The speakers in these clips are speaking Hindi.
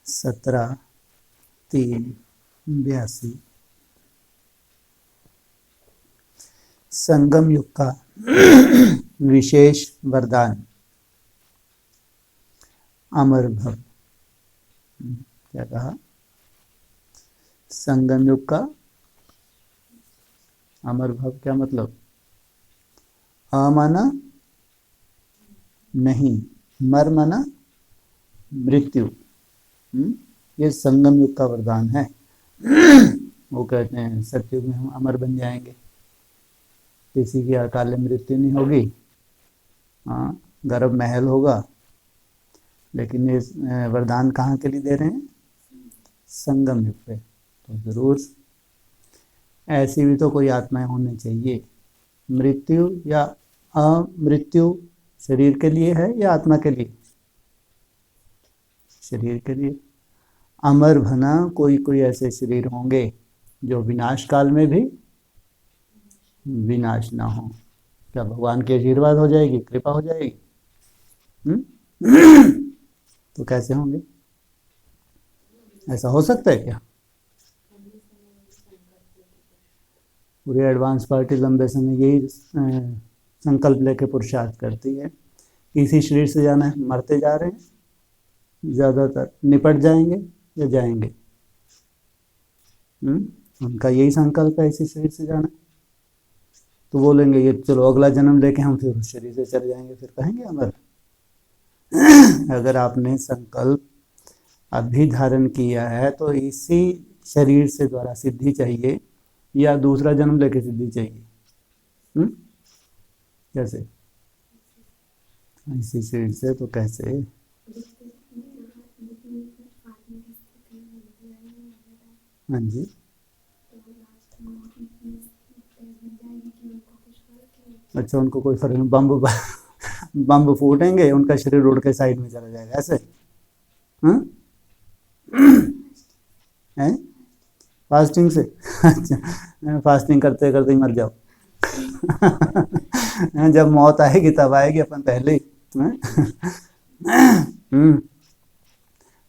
17/3/82 संगम युग का विशेष वरदान अमर भव। क्या कहा? संगम युग का अमर भव क्या मतलब? माना नहीं, मर माना मृत्यु। ये संगम युग का वरदान है। वो कहते हैं सतयुग में हम अमर बन जाएंगे, किसी की अकाल मृत्यु नहीं होगी, हाँ, गर्भ महल होगा। लेकिन ये वरदान कहाँ के लिए दे रहे हैं? संगम युग पे। तो जरूर ऐसी भी तो कोई आत्माएं होनी चाहिए। मृत्यु या अमृत्यु शरीर के लिए है या आत्मा के लिए? शरीर के लिए। अमर भना कोई कोई ऐसे शरीर होंगे जो विनाश काल में भी विनाश ना हो। क्या भगवान की आशीर्वाद हो जाएगी, कृपा हो जाएगी? तो कैसे होंगे? ऐसा हो सकता है क्या? पूरी एडवांस पार्टी लंबे समय यही संकल्प लेके पुरुषार्थ करती है कि इसी शरीर से जाना है। मरते जा रहे हैं, ज़्यादातर निपट जाएंगे या जाएंगे। उनका यही संकल्प है इसी शरीर से जाना। तो बोलेंगे ये चलो अगला जन्म लेके हम फिर उस शरीर से चले जाएंगे, फिर कहेंगे अमर। अगर आपने संकल्प अभी धारण किया है तो इसी शरीर से द्वारा सिद्धि चाहिए या दूसरा जन्म लेके सिद्धि चाहिए? कैसे? इसी शरीर से तो कैसे? हाँ जी। अच्छा, उनको कोई फर्क नहीं, बम्ब फूटेंगे, उनका शरीर उड़ के साइड में चला जाएगा, ऐसे? हैं? फास्टिंग से? अच्छा, फास्टिंग करते करते ही मर जाओ। जब मौत आएगी तब आएगी, अपन पहले ही।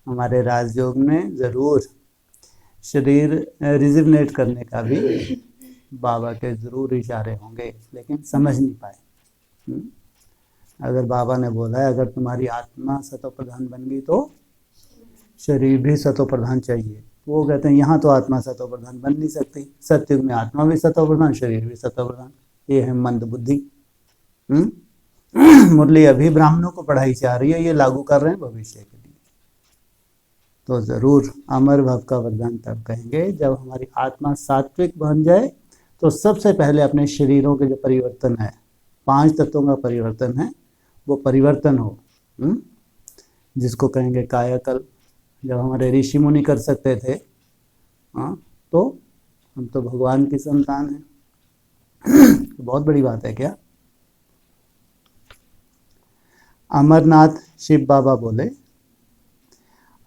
हमारे राजयोग में जरूर शरीर रिजिवनेट करने का भी बाबा के जरूर इशारे होंगे, लेकिन समझ नहीं पाए। अगर बाबा ने बोला है अगर तुम्हारी आत्मा सतो प्रधान बन गई तो शरीर भी सतो प्रधान चाहिए, वो कहते हैं यहाँ तो आत्मा सतो प्रधान बन नहीं सकती। सतयुग में आत्मा भी सतो प्रधान, शरीर भी सतो प्रधान। ये है मंद बुद्धि। मुरली अभी ब्राह्मणों को पढ़ाई जा रही है, ये लागू कर रहे हैं भविष्य के लिए। तो जरूर अमर भव का वरदान तब कहेंगे जब हमारी आत्मा सात्विक बन जाए। तो सबसे पहले अपने शरीरों के जो परिवर्तन है, 5 तत्वों का परिवर्तन है, वो परिवर्तन हो, जिसको कहेंगे कायाकल्प। जब हमारे ऋषि मुनि कर सकते थे, तो हम तो भगवान की संतान हैं। तो बहुत बड़ी बात है क्या? अमरनाथ शिव बाबा बोले,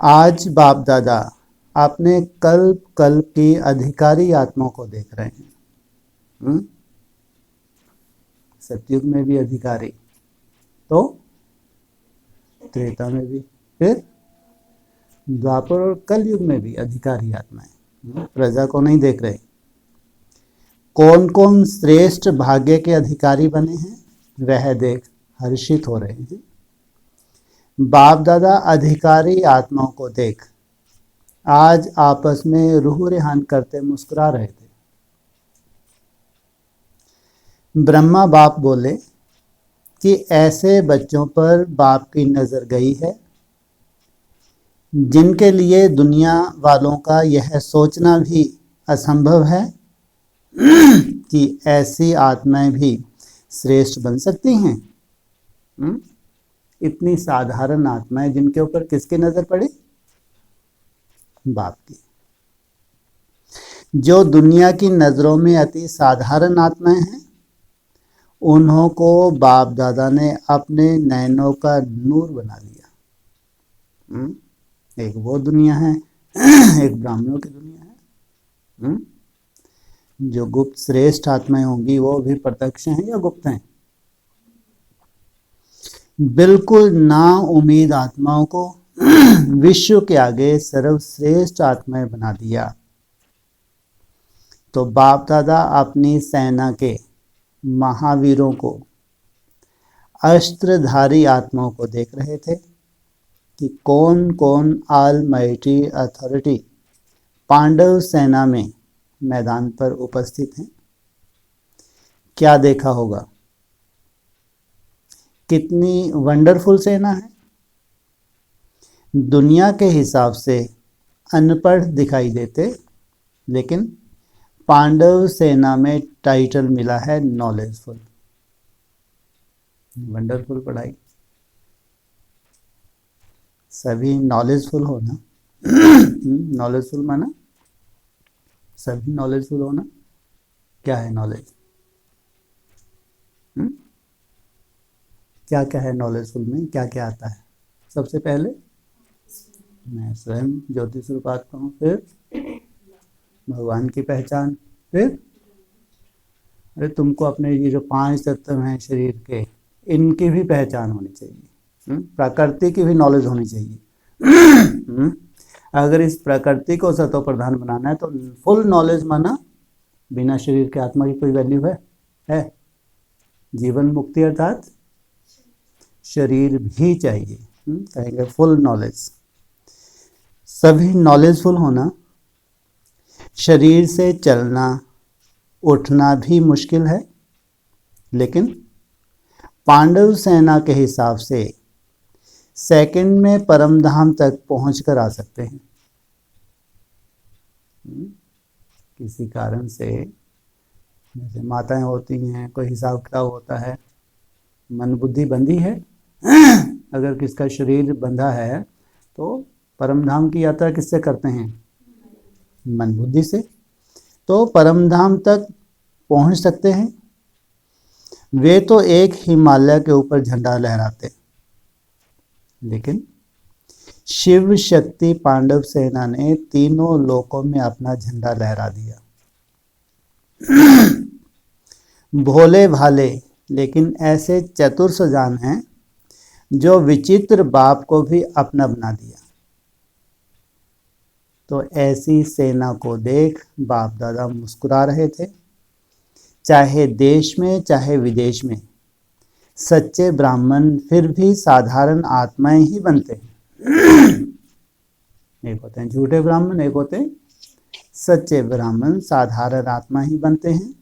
आज बाप दादा आपने कल्प कल्प की अधिकारी आत्माओं को देख रहे हैं। सतयुग में भी अधिकारी, तो त्रेता में भी, फिर द्वापर और कलयुग में भी अधिकारी आत्माएं। प्रजा को नहीं देख रहे। कौन कौन श्रेष्ठ भाग्य के अधिकारी बने हैं वह देख हर्षित हो रहे हैं। बाप दादा अधिकारी आत्माओं को देख आज आपस में रूह रेहान करते मुस्कुरा रहे थे। ब्रह्मा बाप बोले कि ऐसे बच्चों पर बाप की नजर गई है जिनके लिए दुनिया वालों का यह सोचना भी असंभव है कि ऐसी आत्माएं भी श्रेष्ठ बन सकती हैं। इतनी साधारण आत्माएं जिनके ऊपर किसकी नजर पड़ी? बाप की। जो दुनिया की नजरों में अति साधारण आत्माएं हैं, उन्हों को बाप दादा ने अपने नैनों का नूर बना लिया। एक वो दुनिया है, एक ब्राह्मणों की दुनिया है। जो गुप्त श्रेष्ठ आत्माएं होंगी वो भी प्रत्यक्ष हैं या गुप्त हैं? बिल्कुल ना उम्मीद आत्माओं को विश्व के आगे सर्वश्रेष्ठ आत्माएं बना दिया। तो बाप दादा अपनी सेना के महावीरों को, अस्त्रधारी आत्माओं को देख रहे थे कि कौन कौन ऑलमाइटी अथॉरिटी पांडव सेना में मैदान पर उपस्थित हैं। क्या देखा होगा, कितनी वंडरफुल सेना है। दुनिया के हिसाब से अनपढ़ दिखाई देते, लेकिन पांडव सेना में टाइटल मिला है नॉलेजफुल। वंडरफुल पढ़ाई, सभी नॉलेजफुल होना। नॉलेजफुल माना सभी नॉलेजफुल होना। क्या है नॉलेज? क्या क्या है नॉलेजफुल में, क्या क्या आता है? सबसे पहले मैं स्वयं ज्योति स्वरूप आत्मा हूँ, फिर भगवान की पहचान, फिर अरे तुमको अपने ये जो 5 तत्व हैं शरीर के, इनकी भी पहचान होनी चाहिए। प्रकृति की भी नॉलेज होनी चाहिए। अगर इस प्रकृति को सतो प्रधान बनाना है तो फुल नॉलेज माना बिना शरीर के आत्मा की कोई वैल्यू है? जीवन मुक्ति अर्थात शरीर भी चाहिए। कहेंगे फुल नॉलेज। सभी नॉलेजफुल होना। शरीर से चलना उठना भी मुश्किल है, लेकिन पांडव सेना के हिसाब से सेकंड में परम धाम तक पहुंच कर आ सकते हैं। किसी कारण से, जैसे माताएं होती हैं, कोई हिसाब किताब होता है, मन बुद्धि बंधी है। अगर किसका शरीर बंधा है तो परम धाम की यात्रा किससे करते हैं? मन बुद्धि से। तो परम धाम तक पहुंच सकते हैं। वे तो एक हिमालय के ऊपर झंडा लहराते, लेकिन शिव शक्ति पांडव सेना ने तीनों लोकों में अपना झंडा लहरा दिया। भोले भाले लेकिन ऐसे चतुर सजान हैं जो विचित्र बाप को भी अपना बना दिया। तो ऐसी सेना को देख बाप दादा मुस्कुरा रहे थे। चाहे देश में चाहे विदेश में सच्चे ब्राह्मण फिर भी साधारण आत्माएं ही बनते हैं। एक होते हैं झूठे ब्राह्मण, एक होते हैं सच्चे ब्राह्मण। साधारण आत्मा ही बनते हैं।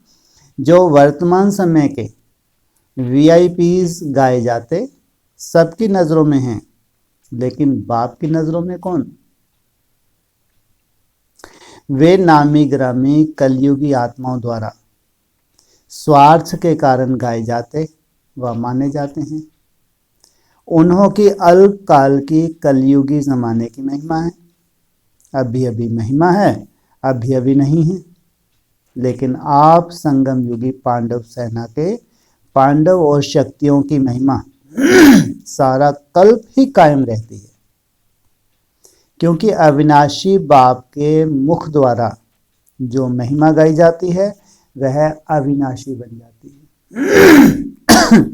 जो वर्तमान समय के वीआईपीज गाए जाते सबकी नजरों में हैं, लेकिन बाप की नजरों में कौन? वे नामी ग्रामी कलयुगी आत्माओं द्वारा स्वार्थ के कारण गाए जाते व माने जाते हैं। उन्हों की अल्प काल की कलयुगी जमाने की महिमा है। अभी अभी महिमा है, अभी अभी नहीं है। लेकिन आप संगम युगी पांडव सेना के पांडव और शक्तियों की महिमा सारा कल्प ही कायम रहती है, क्योंकि अविनाशी बाप के मुख द्वारा जो महिमा गाई जाती है वह अविनाशी बन जाती है।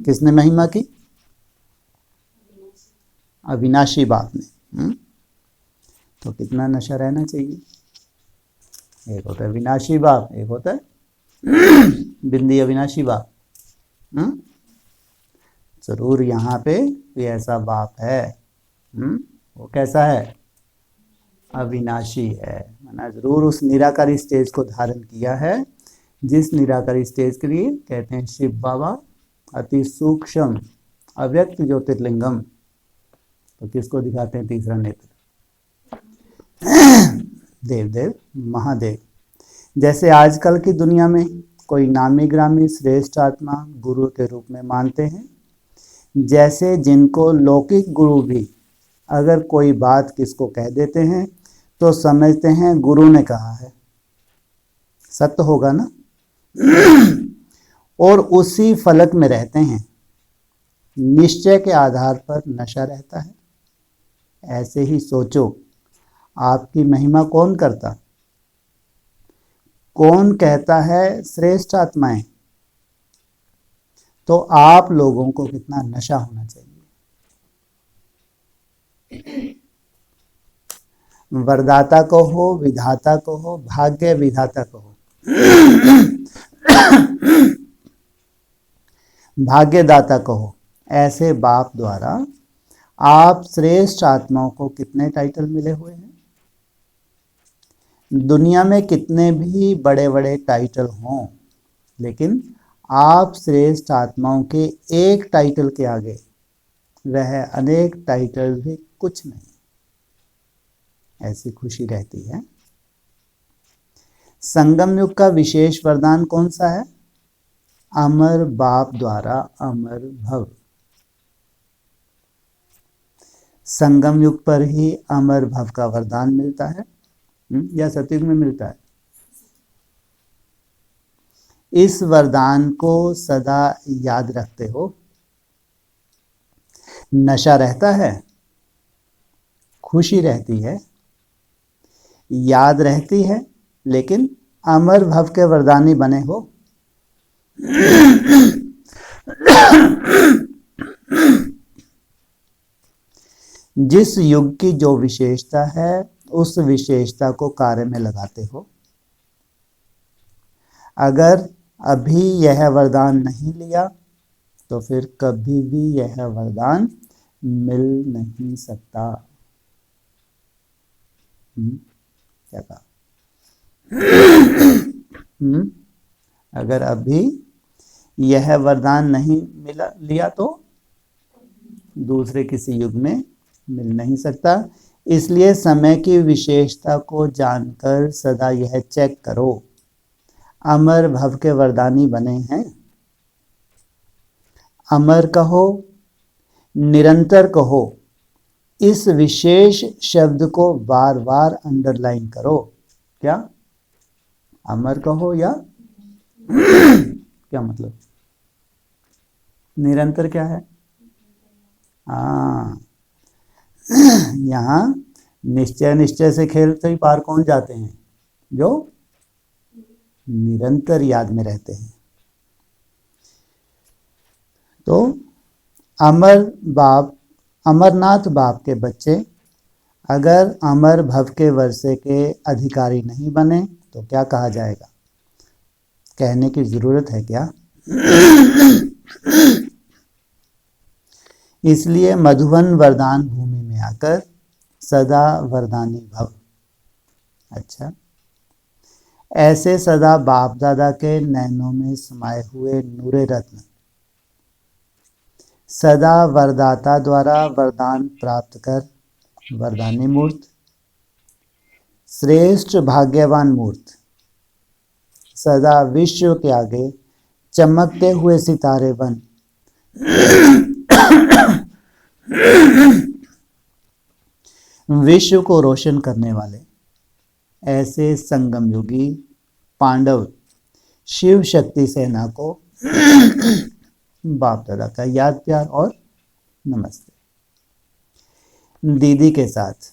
किसने महिमा की? अविनाशी बाप ने। तो कितना नशा रहना चाहिए। एक होता है विनाशी बाप, एक होता है बिंदी अविनाशी बाप। जरूर यहाँ पे भी ऐसा बाप है। वो कैसा है? अविनाशी है। मैंने जरूर उस निराकारी स्टेज को धारण किया है, जिस निराकारी स्टेज के लिए कहते हैं शिव बाबा अति सूक्ष्म अव्यक्त ज्योतिर्लिंगम। तो किसको दिखाते हैं तीसरा नेत्र? देवदेव महादेव। जैसे आजकल की दुनिया में कोई नामी ग्रामी श्रेष्ठ आत्मा गुरु के रूप में मानते हैं, जैसे जिनको लौकिक गुरु भी अगर कोई बात किसको कह देते हैं तो समझते हैं गुरु ने कहा है, सत्य होगा ना। और उसी फलक में रहते हैं। निश्चय के आधार पर नशा रहता है। ऐसे ही सोचो, आपकी महिमा कौन करता? कौन कहता है श्रेष्ठ आत्माएं? तो आप लोगों को कितना नशा होना चाहिए। वरदाता को हो, विधाता को हो, भाग्य विधाता को हो, भाग्यदाता को हो, ऐसे बाप द्वारा आप श्रेष्ठ आत्माओं को कितने टाइटल मिले हुए हैं? दुनिया में कितने भी बड़े बड़े टाइटल हों, लेकिन आप श्रेष्ठ आत्माओं के एक टाइटल के आगे वह अनेक टाइटल भी कुछ नहीं, ऐसी खुशी रहती है। संगम युग का विशेष वरदान कौन सा है? अमर बाप द्वारा अमर भव। संगम युग पर ही अमर भव का वरदान मिलता है या सतयुग में मिलता है? इस वरदान को सदा याद रखते हो। नशा रहता है, खुशी रहती है, याद रहती है, लेकिन अमर भव के वरदानी बने हो। जिस युग की जो विशेषता है उस विशेषता को कार्य में लगाते हो। अगर अभी यह वरदान नहीं लिया तो फिर कभी भी यह वरदान मिल नहीं सकता। क्या कहा? अगर अभी यह वरदान नहीं लिया तो दूसरे किसी युग में मिल नहीं सकता। इसलिए समय की विशेषता को जानकर सदा यह चेक करो, अमर भव के वरदानी बने हैं। अमर कहो, निरंतर कहो, इस विशेष शब्द को बार बार अंडरलाइन करो। क्या? अमर कहो या क्या मतलब? निरंतर क्या है? यहाँ निश्चय से खेलते ही पार कौन जाते हैं? जो निरंतर याद में रहते हैं। तो अमरनाथ बाप के बच्चे अगर अमर भव के वर्षे के अधिकारी नहीं बने तो क्या कहा जाएगा? कहने की जरूरत है क्या? इसलिए मधुवन वरदान भूमि में आकर सदा वरदानी भव। अच्छा, ऐसे सदा बाप दादा के नैनों में समाये हुए नूरे रत्न सदा वरदाता द्वारा वरदान प्राप्त कर वरदानी मूर्त, श्रेष्ठ भाग्यवान मूर्त, सदा विश्व के आगे चमकते हुए सितारे बन विश्व को रोशन करने वाले ऐसे संगम योगी पांडव शिव शक्ति सेना को बाप दादा का याद प्यार और नमस्ते। दीदी के साथ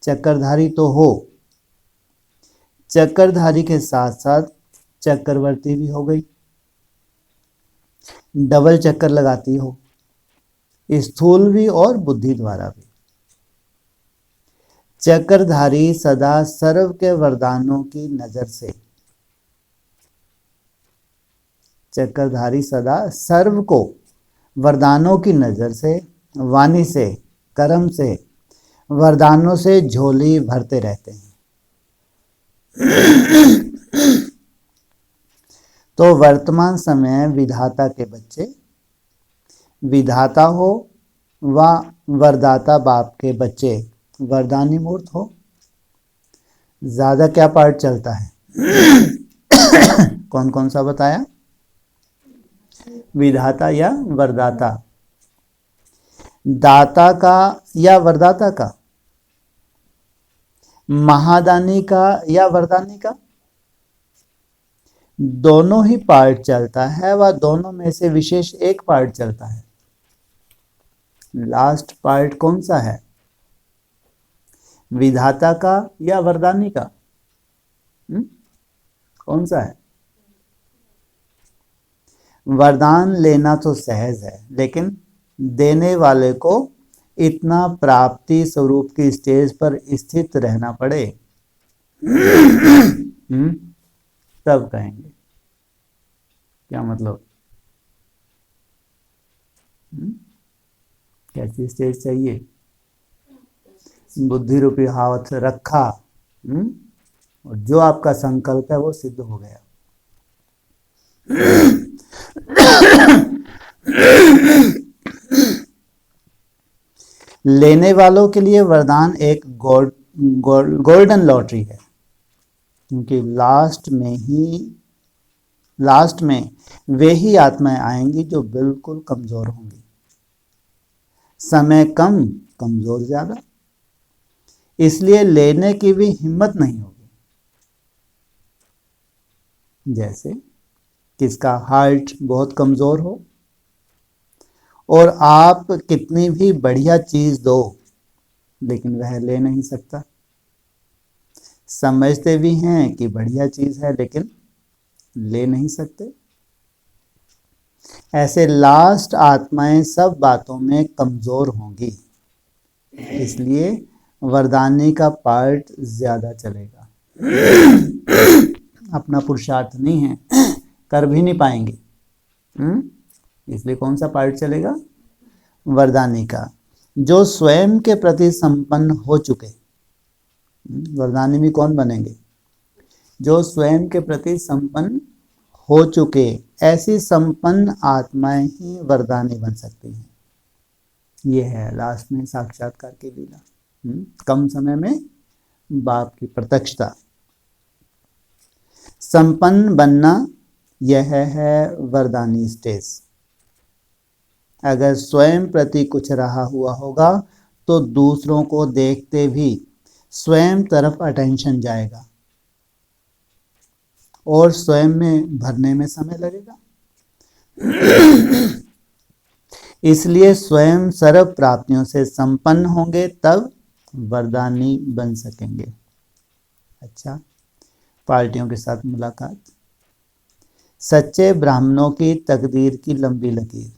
चक्रधारी तो हो, चक्रधारी के साथ साथ चक्रवर्ती भी हो गई, डबल चक्कर लगाती हो, स्थूल भी और बुद्धि द्वारा भी। चक्रधारी सदा सर्व के वरदानों की नजर से, चक्रधारी सदा सर्व को वरदानों की नजर से, वाणी से, कर्म से, वरदानों से झोली भरते रहते हैं। तो वर्तमान समय विधाता के बच्चे, विधाता हो व वरदाता बाप के बच्चे वरदानी मूर्त हो, ज्यादा क्या पार्ट चलता है? कौन कौन सा बताया? विधाता या वरदाता? दाता का या वरदाता का? महादानी का या वरदानी का? दोनों ही पार्ट चलता है व दोनों में से विशेष एक पार्ट चलता है। लास्ट पार्ट कौन सा है? विधाता का या वरदानी का? कौन सा है? वरदान लेना तो सहज है, लेकिन देने वाले को इतना प्राप्ति स्वरूप की स्टेज पर स्थित रहना पड़े तब कहेंगे। क्या मतलब? कैसी स्टेज चाहिए? बुद्धि रूपी हाथ रखा और जो आपका संकल्प है वो सिद्ध हो गया। लेने वालों के लिए वरदान एक गोल्डन लॉटरी है, क्योंकि लास्ट में वे ही आत्माएं आएंगी जो बिल्कुल कमजोर होंगी। समय कम, कमजोर ज्यादा, इसलिए लेने की भी हिम्मत नहीं होगी। जैसे किसका हार्ट बहुत कमजोर हो और आप कितनी भी बढ़िया चीज दो, लेकिन वह ले नहीं सकता। समझते भी हैं कि बढ़िया चीज है, लेकिन ले नहीं सकते। ऐसे लास्ट आत्माएं सब बातों में कमजोर होंगी, इसलिए वरदानी का पार्ट ज्यादा चलेगा। अपना पुरुषार्थ नहीं है, कर भी नहीं पाएंगे, इसलिए कौन सा पार्ट चलेगा? वरदानी का। जो स्वयं के प्रति संपन्न हो चुके, वरदानी में कौन बनेंगे? जो स्वयं के प्रति संपन्न हो चुके। ऐसी संपन्न आत्माएं ही वरदानी बन सकती हैं। ये है लास्ट में साक्षात्कार की लीला। कम समय में बाप की प्रत्यक्षता। संपन्न बनना यह है वरदानी स्टेज। अगर स्वयं प्रति कुछ रहा हुआ होगा तो दूसरों को देखते भी स्वयं तरफ अटेंशन जाएगा और स्वयं में भरने में समय लगेगा। इसलिए स्वयं सर्व प्राप्तियों से संपन्न होंगे, तब वरदानी बन सकेंगे। अच्छा, पार्टियों के साथ मुलाकात। सच्चे ब्राह्मणों की तकदीर की लंबी लकीर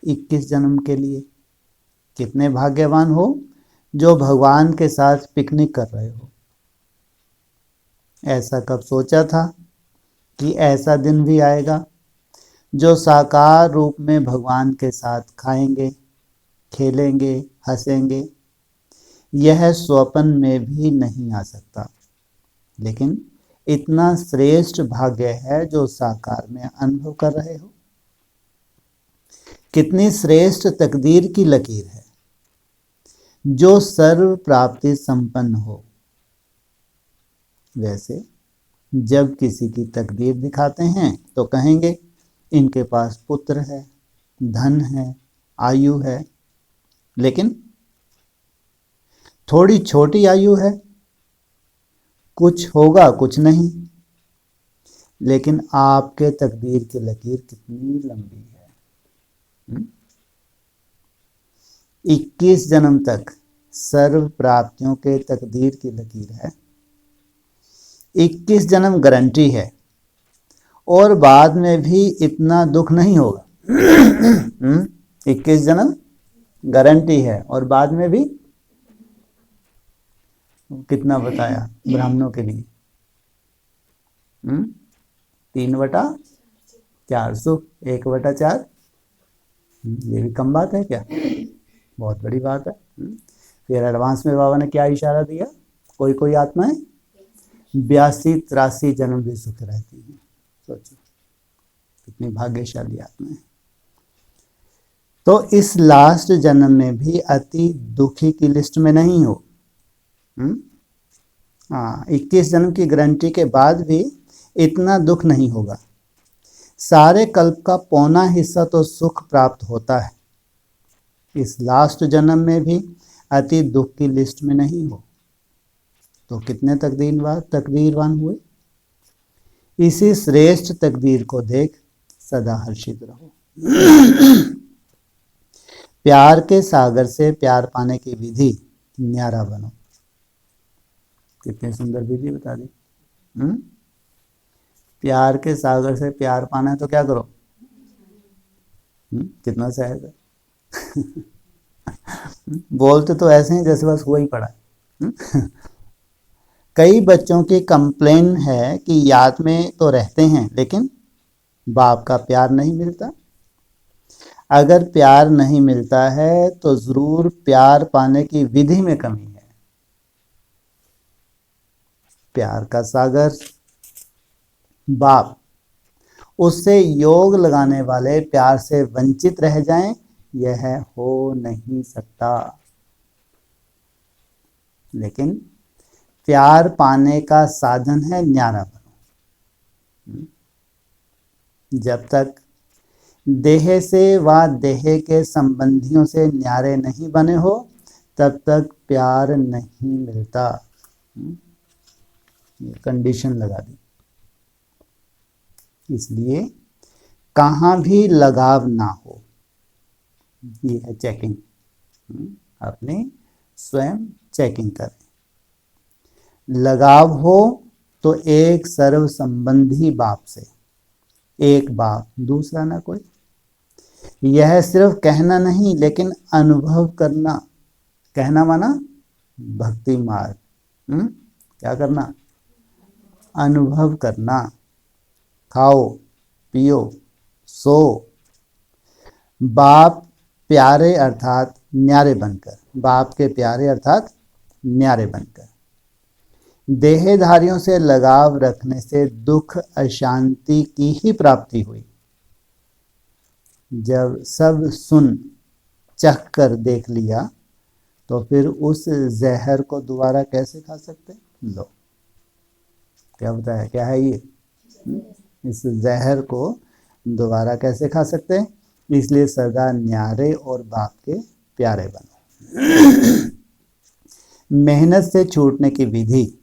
21 जन्म के लिए। कितने भाग्यवान हो जो भगवान के साथ पिकनिक कर रहे हो। ऐसा कब सोचा था कि ऐसा दिन भी आएगा जो साकार रूप में भगवान के साथ खाएंगे, खेलेंगे, हंसेंगे। यह स्वप्न में भी नहीं आ सकता, लेकिन इतना श्रेष्ठ भाग्य है जो साकार में अनुभव कर रहे हो। कितनी श्रेष्ठ तकदीर की लकीर है जो सर्व प्राप्ति संपन्न हो। वैसे जब किसी की तकदीर दिखाते हैं तो कहेंगे इनके पास पुत्र है, धन है, आयु है, लेकिन थोड़ी छोटी आयु है, कुछ होगा कुछ नहीं। लेकिन आपके तकदीर की लकीर कितनी लंबी है। 21 जन्म तक सर्व प्राप्तियों के तकदीर की लकीर है। 21 जन्म गारंटी है और बाद में भी इतना दुख नहीं होगा। 21 जन्म गारंटी है और बाद में भी कितना बताया ब्राह्मणों के लिए? 3/400, 1/4। ये भी कम बात है क्या? बहुत बड़ी बात है। फिर एडवांस में बाबा ने क्या इशारा दिया? कोई कोई आत्माएं 82-83 जन्म भी सुख रहती है। सोचो कितनी भाग्यशाली आत्माएं। तो इस लास्ट जन्म में भी अति दुखी की लिस्ट में नहीं हो। 21 जन्म की गारंटी के बाद भी इतना दुख नहीं होगा। सारे कल्प का पौना हिस्सा तो सुख प्राप्त होता है। इस लास्ट जन्म में भी अति दुख की लिस्ट में नहीं हो तो कितने तकदीरवान हुए। इसी श्रेष्ठ तकदीर को देख सदा हर्षित रहो। प्यार के सागर से प्यार पाने की विधि न्यारा बनो। कितनी सुंदर विधि बता दी। प्यार के सागर से प्यार पाना है तो क्या करो? कितना सहज है। बोलते तो ऐसे हैं जैसे बस हुआ ही पड़ा है। कई बच्चों की कंप्लेन है कि याद में तो रहते हैं लेकिन बाप का प्यार नहीं मिलता। अगर प्यार नहीं मिलता है तो जरूर प्यार पाने की विधि में कमी है। प्यार का सागर बाप, उससे योग लगाने वाले प्यार से वंचित रह जाएं, यह हो नहीं सकता। लेकिन प्यार पाने का साधन है न्यारा बनो। जब तक देह से व देह के संबंधियों से न्यारे नहीं बने हो तब तक प्यार नहीं मिलता। ये कंडीशन लगा दी। इसलिए कहाँ भी लगाव ना हो, ये है चेकिंग। अपनी स्वयं चेकिंग करें। लगाव हो तो एक सर्व संबंधी बाप से, एक बाप दूसरा ना कोई। यह सिर्फ कहना नहीं लेकिन अनुभव करना। कहना माना भक्ति मार्ग, क्या करना? अनुभव करना। खाओ पियो सो, बाप प्यारे अर्थात न्यारे बनकर, बाप के प्यारे अर्थात न्यारे बनकर। देहधारियों से लगाव रखने से दुख अशांति की ही प्राप्ति हुई। जब सब सुन चख कर देख लिया तो फिर उस जहर को दोबारा कैसे खा सकते? लो, क्या बताया, क्या है ये? इस जहर को दोबारा कैसे खा सकते? इसलिए सदा न्यारे और बाप के प्यारे बनो। मेहनत से छूटने की विधि,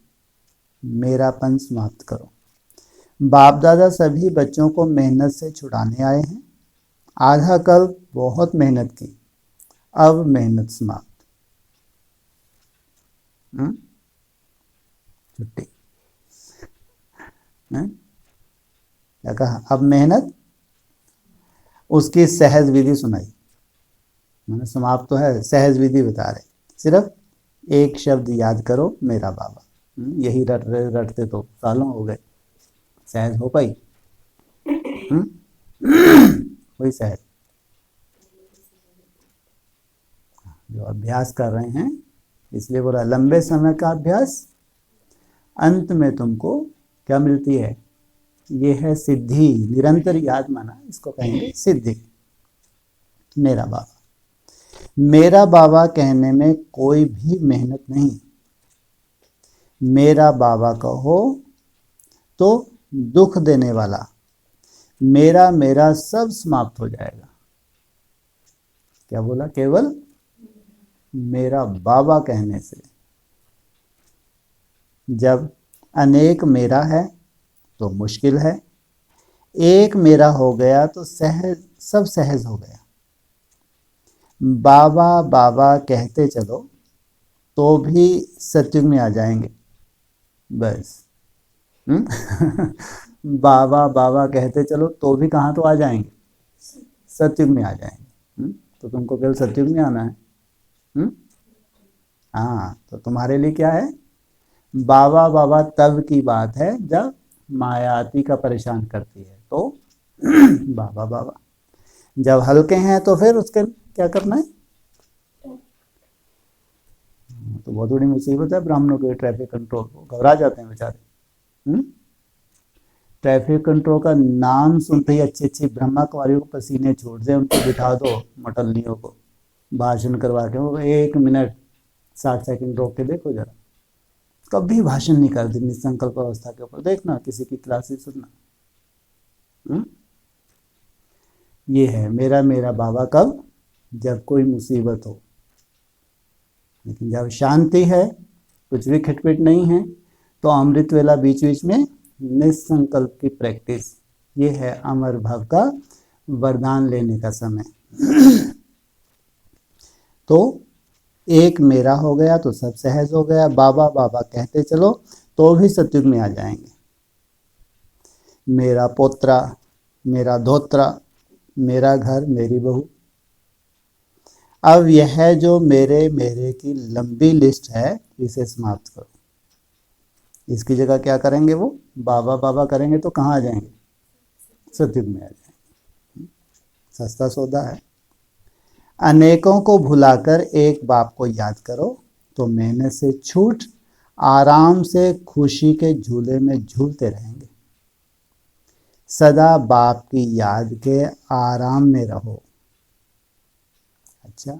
मेरापन समाप्त करो। बाप दादा सभी बच्चों को मेहनत से छुड़ाने आए हैं। आधा कल बहुत मेहनत की, अब मेहनत समाप्त। छुट्टी। क्या कहा? अब मेहनत, उसकी सहज विधि सुनाई। मैंने समाप्त तो है, सहज विधि बता रहे। सिर्फ एक शब्द याद करो, मेरा बाबा। यही रटते तो सालों हो गए, सहज हो पाई? वही सहज जो अभ्यास कर रहे हैं, इसलिए बोला लंबे समय का अभ्यास, अंत में तुमको क्या मिलती है? ये है सिद्धि। निरंतर याद माना, इसको कहेंगे सिद्धि। मेरा बाबा, मेरा बाबा कहने में कोई भी मेहनत नहीं। मेरा बाबा कहो तो दुख देने वाला मेरा मेरा सब समाप्त हो जाएगा। क्या बोला? केवल मेरा बाबा कहने से। जब अनेक मेरा है तो मुश्किल है, एक मेरा हो गया तो सहज, सब सहज हो गया। बाबा बाबा कहते चलो तो भी सत्युग में आ जाएंगे। बस बाबा बाबा कहते चलो तो भी कहाँ तो आ जाएंगे? सत्युग में आ जाएंगे। तो तुमको केवल सत्युग में आना है। हाँ, तो तुम्हारे लिए क्या है? बाबा बाबा तब की बात है जब मायाती का परेशान करती है तो बाबा बाबा। जब हल्के हैं तो फिर उसके क्या करना है? तो बहुत बड़ी मुसीबत है ब्राह्मणों के ट्रैफिक कंट्रोल को, घबरा जाते हैं बेचारे। ट्रैफिक कंट्रोल का नाम सुनते ही अच्छी अच्छी ब्रह्मा कुमारियों को पसीने छूट जाए, उनको बिठा दो मटलियों को, भाषण करवा के वो 1 मिनट 60 सेकंड रोक के देखो जरा। कभी भाषण नहीं करती निसंकल्प अवस्था के ऊपर, देखना किसी की क्लासेस सुनना। ये है मेरा मेरा बाबा कब? जब कोई मुसीबत हो। लेकिन जब शांति है, कुछ भी खटपट नहीं है, तो अमृत वेला बीच बीच में निसंकल्प की प्रैक्टिस, ये है अमर भाव का वरदान लेने का समय। तो एक मेरा हो गया तो सब सहज हो गया। बाबा बाबा कहते चलो तो भी सत्युग में आ जाएंगे। मेरा पोत्रा, मेरा धोत्रा, मेरा घर मेरी बहू। अब यह जो मेरे मेरे की लंबी लिस्ट है इसे समाप्त करो। इसकी जगह क्या करेंगे, वो बाबा बाबा करेंगे तो कहाँ आ जाएंगे, सतयुग में आ जाएंगे। सस्ता सौदा है। अनेकों को भुलाकर एक बाप को याद करो तो मेहनत से छूट आराम से खुशी के झूले में झूलते रहेंगे। सदा बाप की याद के आराम में रहो। अच्छा,